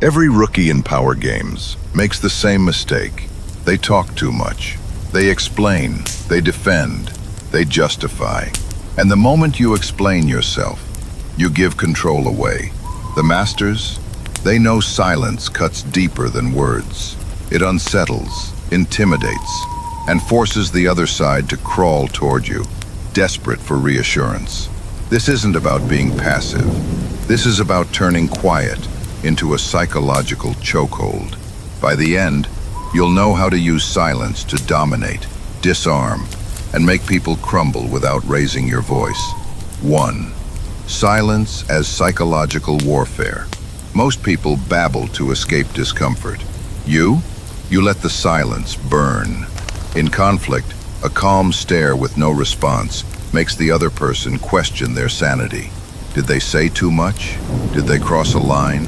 Every rookie in power games makes the same mistake. They talk too much. They explain, they defend, they justify. And the moment you explain yourself, you give control away. The masters, they know silence cuts deeper than words. It unsettles, intimidates, and forces the other side to crawl toward you, desperate for reassurance. This isn't about being passive. This is about turning quiet into a psychological chokehold. By the end, you'll know how to use silence to dominate, disarm, and make people crumble without raising your voice. 1. Silence as psychological warfare. Most people babble to escape discomfort. You let the silence burn. In conflict, a calm stare with no response makes the other person question their sanity. Did they say too much? Did they cross a line?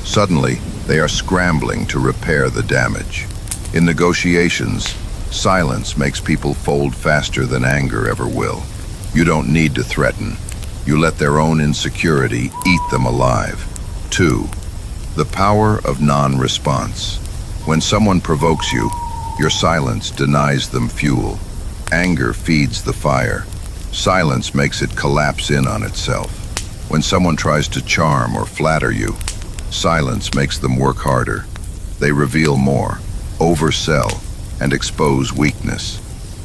Suddenly, they are scrambling to repair the damage. In negotiations, silence makes people fold faster than anger ever will. You don't need to threaten. You let their own insecurity eat them alive. 2. The power of non-response. When someone provokes you, your silence denies them fuel. Anger feeds the fire. Silence makes it collapse in on itself. When someone tries to charm or flatter you, silence makes them work harder. They reveal more, oversell, and expose weakness.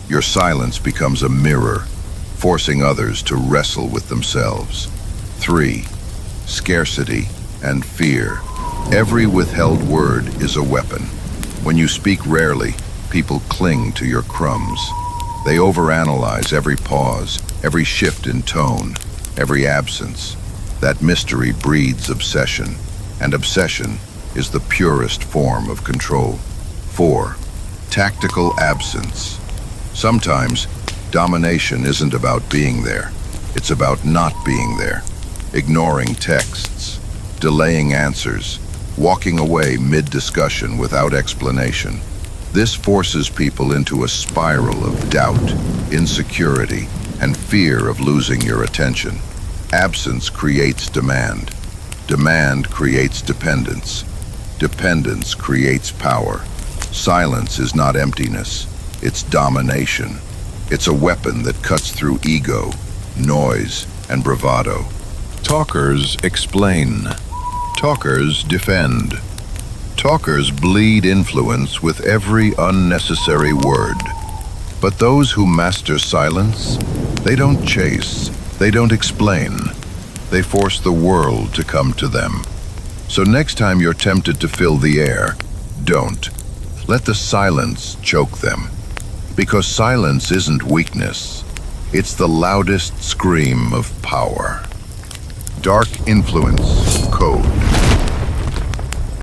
Your silence becomes a mirror, forcing others to wrestle with themselves. 3. Scarcity and fear. Every withheld word is a weapon. When you speak rarely, people cling to your crumbs. They overanalyze every pause, every shift in tone, every absence. That mystery breeds obsession, and obsession is the purest form of control. 4. Tactical absence. Sometimes, domination isn't about being there. It's about not being there. Ignoring texts, delaying answers, walking away mid-discussion without explanation. This forces people into a spiral of doubt, insecurity, and fear of losing your attention. Absence creates demand. Demand creates dependence. Dependence creates power. Silence is not emptiness, it's domination. It's a weapon that cuts through ego, noise, and bravado. Talkers explain. Talkers defend. Talkers bleed influence with every unnecessary word. But those who master silence, they don't chase, they don't explain. They force the world to come to them. So next time you're tempted to fill the air, don't. Let the silence choke them. Because silence isn't weakness. It's the loudest scream of power. Dark influence.